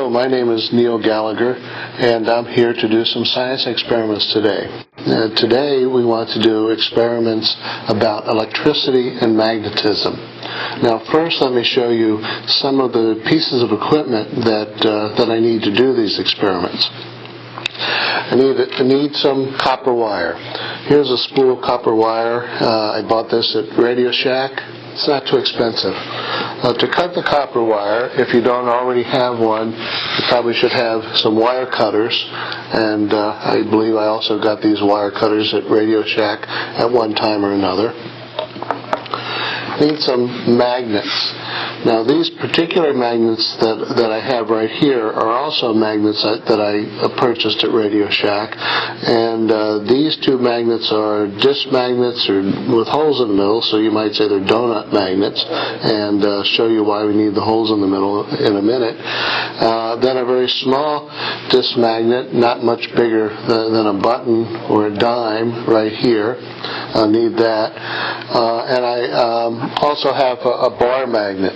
Hello, my name is Neil Gallagher, and I'm here to do some science experiments today. Today we want to do experiments about electricity and magnetism. Now first let me show you some of the pieces of equipment that I need to do these experiments. I need some copper wire. Here's a spool of copper wire. I bought this at Radio Shack. It's not too expensive. To cut the copper wire, if you don't already have one, you probably should have some wire cutters. And I believe I also got these wire cutters at Radio Shack at one time or another. Need some magnets. Now these particular magnets that I have right here are also magnets that I purchased at Radio Shack, and these two magnets are disc magnets or with holes in the middle, so you might say they're donut magnets, and show you why we need the holes in the middle in a minute. Then a very small disc magnet, not much bigger than a button or a dime right here. I'll need that. And I also have a bar magnet.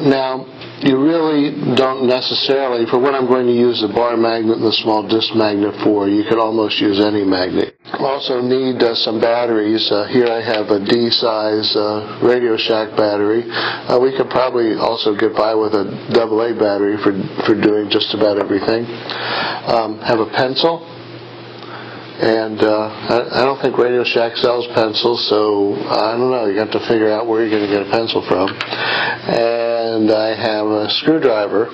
Now, you really don't necessarily, for what I'm going to use the bar magnet and the small disc magnet for, you could almost use any magnet. Also need some batteries. Here I have a D-size Radio Shack battery. We could probably also get by with a AA battery for doing just about everything. Have a pencil. And I don't think Radio Shack sells pencils, so I don't know. You have to figure out where you're going to get a pencil from. And I have a screwdriver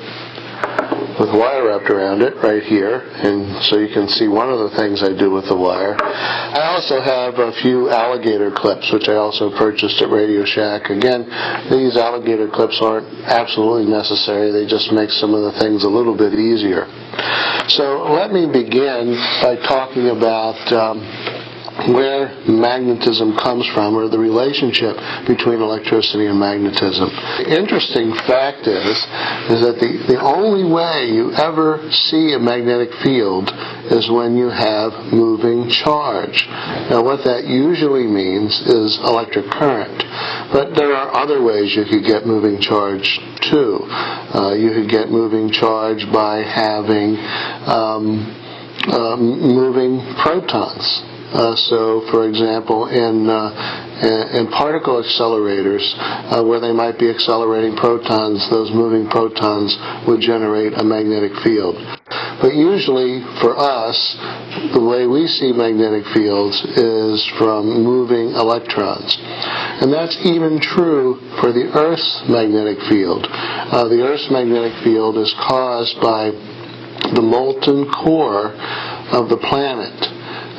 with wire wrapped around it right here, and so you can see one of the things I do with the wire. I also have a few alligator clips, which I also purchased at Radio Shack. Again, these alligator clips aren't absolutely necessary. They just make some of the things a little bit easier. So let me begin by talking about where magnetism comes from, or the relationship between electricity and magnetism. The interesting fact is that the only way you ever see a magnetic field is when you have moving charge. Now what that usually means is electric current, but there are other ways you could get moving charge too. You could get moving charge by having moving protons. So, for example, in particle accelerators, where they might be accelerating protons, those moving protons would generate a magnetic field. But usually, for us, the way we see magnetic fields is from moving electrons. And that's even true for the Earth's magnetic field. The Earth's magnetic field is caused by the molten core of the planet.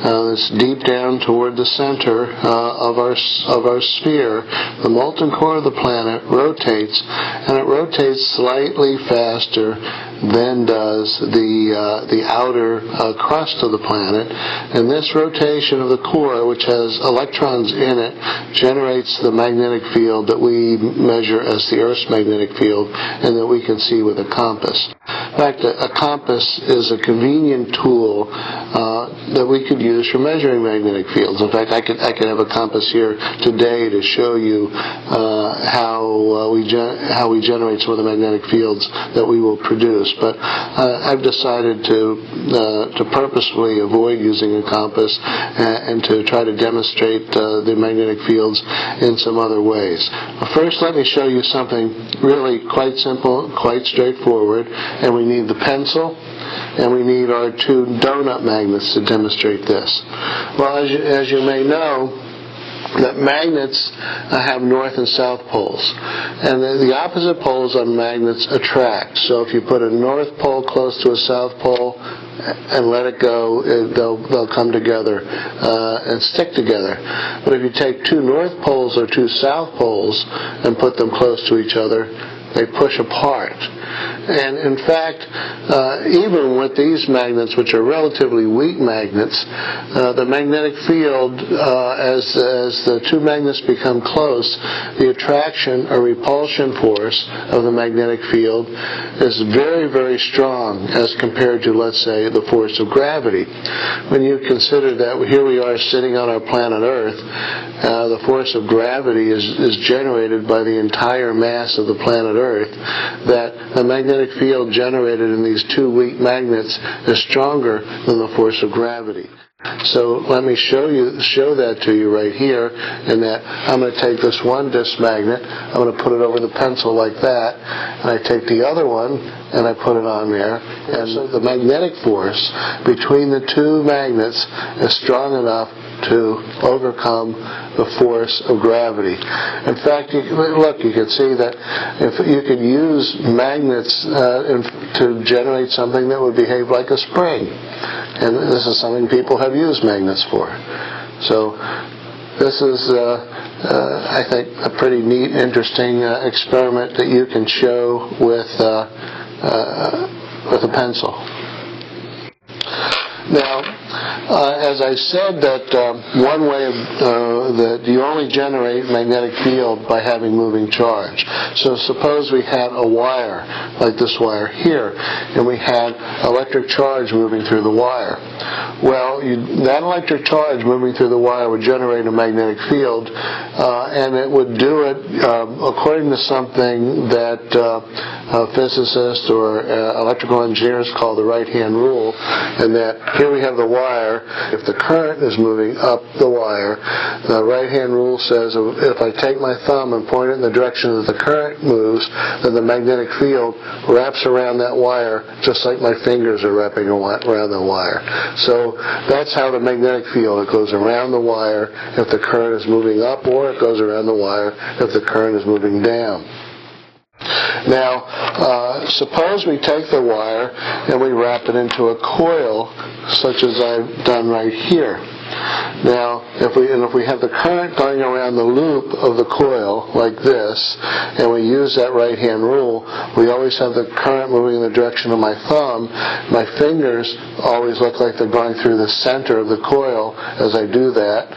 It's deep down toward the center of our sphere. The molten core of the planet rotates, and it rotates slightly faster than does the outer crust of the planet. And this rotation of the core, which has electrons in it, generates the magnetic field that we measure as the Earth's magnetic field and that we can see with a compass. In fact, a compass is a convenient tool that we could use for measuring magnetic fields. In fact, I could have a compass here today to show you how we generate some of the magnetic fields that we will produce. But I've decided to purposefully avoid using a compass and to try to demonstrate the magnetic fields in some other ways. First, let me show you something really quite simple, quite straightforward, and we need the pencil, and we need our two donut magnets to demonstrate this. Well, as you may know, that magnets have north and south poles, and the opposite poles on magnets attract. So if you put a north pole close to a south pole and let it go, they'll come together and stick together. But if you take two north poles or two south poles and put them close to each other, they push apart. And in fact, even with these magnets, which are relatively weak magnets, the magnetic field, as the two magnets become close, the attraction or repulsion force of the magnetic field is very, very strong as compared to, let's say, the force of gravity. When you consider that here we are sitting on our planet Earth, the force of gravity is generated by the entire mass of the planet Earth, that the magnetic magnetic field generated in these two weak magnets is stronger than the force of gravity. So let me show that to you right here, in that I'm going to take this one disc magnet, I'm going to put it over the pencil like that, and I take the other one and I put it on there, and so the magnetic force between the two magnets is strong enough to overcome the force of gravity. In fact, you can see that if you could use magnets to generate something that would behave like a spring. And this is something people have used magnets for. So this is, I think, a pretty neat, interesting experiment that you can show with a pencil. Now, as I said, that one way that you only generate magnetic field by having moving charge. So suppose we had a wire, like this wire here, and we had electric charge moving through the wire. Well, that electric charge moving through the wire would generate a magnetic field, and it would do it according to something that physicists or electrical engineers call the right-hand rule, and that here we have the wire. If the current is moving up the wire, the right-hand rule says if I take my thumb and point it in the direction that the current moves, then the magnetic field wraps around that wire just like my fingers are wrapping around the wire. So that's how the magnetic field, it goes around the wire if the current is moving up, or it goes around the wire if the current is moving down. Now, suppose we take the wire and we wrap it into a coil, such as I've done right here. Now, if we have the current going around the loop of the coil like this, and we use that right-hand rule, we always have the current moving in the direction of my thumb. My fingers always look like they're going through the center of the coil as I do that.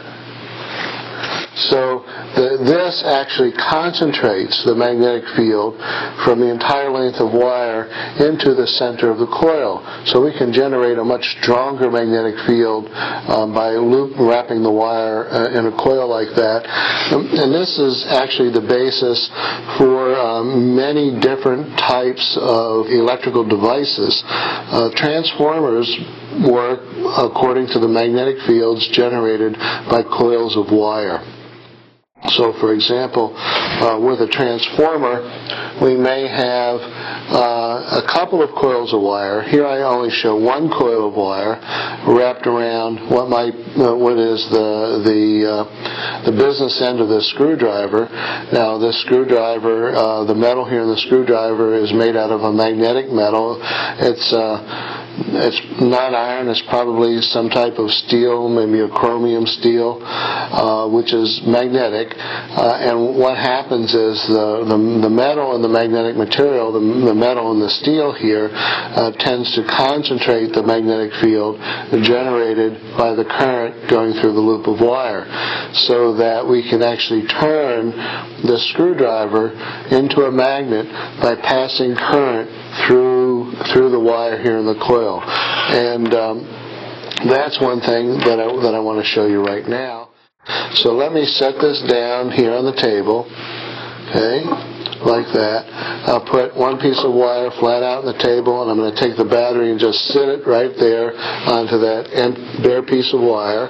So this actually concentrates the magnetic field from the entire length of wire into the center of the coil. So we can generate a much stronger magnetic field by wrapping the wire in a coil like that. And this is actually the basis for many different types of electrical devices. Transformers work according to the magnetic fields generated by coils of wire. So, for example, with a transformer, we may have a couple of coils of wire. Here I only show one coil of wire wrapped around what is the business end of this screwdriver. Now, this screwdriver, the metal here in the screwdriver is made out of a magnetic metal. It's not iron, it's probably some type of steel, maybe a chromium steel, which is magnetic. And what happens is the metal and the magnetic material, the metal and the steel here, tends to concentrate the magnetic field generated by the current going through the loop of wire, so that we can actually turn the screwdriver into a magnet by passing current through the wire here in the coil. And that's one thing that I want to show you right now. So let me set this down here on the table, okay, like that. I'll put one piece of wire flat out on the table, and I'm going to take the battery and just sit it right there onto that bare piece of wire.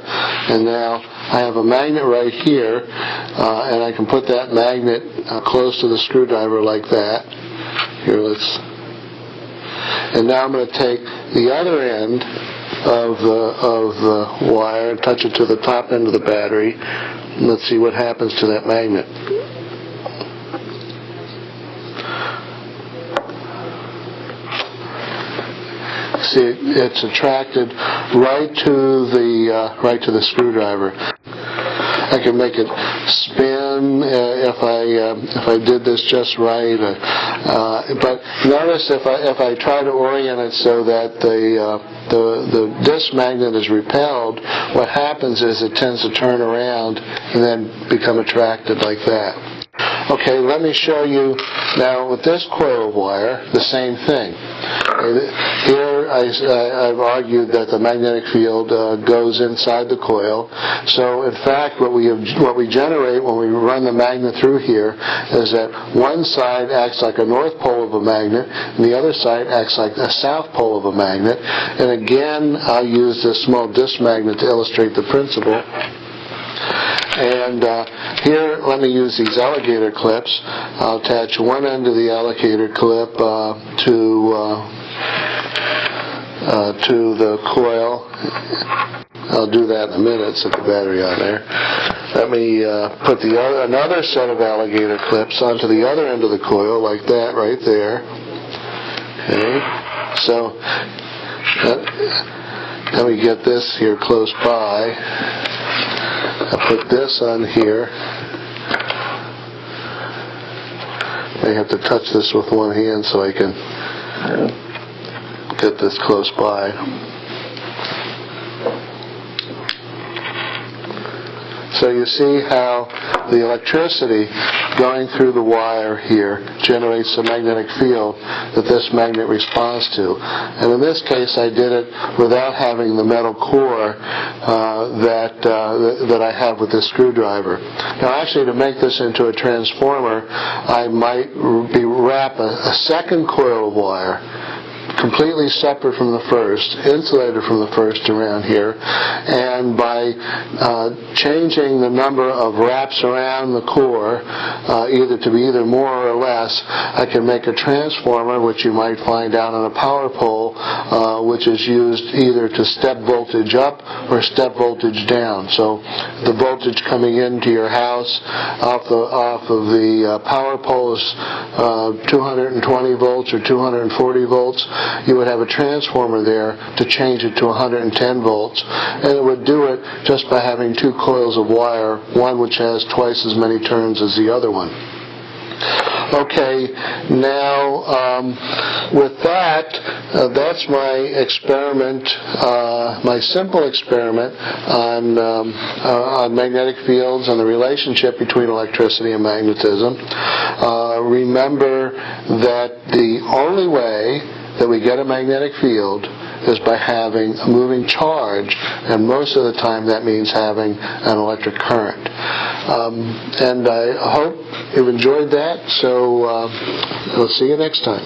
And now I have a magnet right here, and I can put that magnet close to the screwdriver like that. Here, and now I'm going to take the other end of the wire and touch it to the top end of the battery. And let's see what happens to that magnet. See, it's attracted right to the screwdriver. I can make it spin if I did this just right. But notice if I try to orient it so that the disc magnet is repelled, what happens is it tends to turn around and then become attracted like that. Okay, let me show you now with this coil of wire the same thing. Here I've argued that the magnetic field goes inside the coil. So in fact, what we generate when we run the magnet through here is that one side acts like a north pole of a magnet, and the other side acts like a south pole of a magnet. And again, I'll use this small disc magnet to illustrate the principle. And here, let me use these alligator clips. I'll attach one end of the alligator clip to the coil. I'll do that in a minute, set the battery on there. Let me put another set of alligator clips onto the other end of the coil, like that, right there. Okay, so let me get this here close by. I put this on here. I have to touch this with one hand so I can get this close by. So you see how the electricity going through the wire here generates a magnetic field that this magnet responds to. And in this case, I did it without having the metal core that I have with this screwdriver. Now, actually, to make this into a transformer, I might wrap a second coil of wire, completely separate from the first, insulated from the first around here, and by changing the number of wraps around the core, either to be either more or less, I can make a transformer, which you might find out on a power pole, which is used either to step voltage up or step voltage down. So the voltage coming into your house off of the power pole is 220 volts or 240 volts. You would have a transformer there to change it to 110 volts, and it would do it just by having two coils of wire, one which has twice as many turns as the other one. Okay, now with that, that's my experiment, my simple experiment on magnetic fields and the relationship between electricity and magnetism. Remember that the only way that we get a magnetic field is by having a moving charge, and most of the time that means having an electric current. And I hope you've enjoyed that, so we'll see you next time.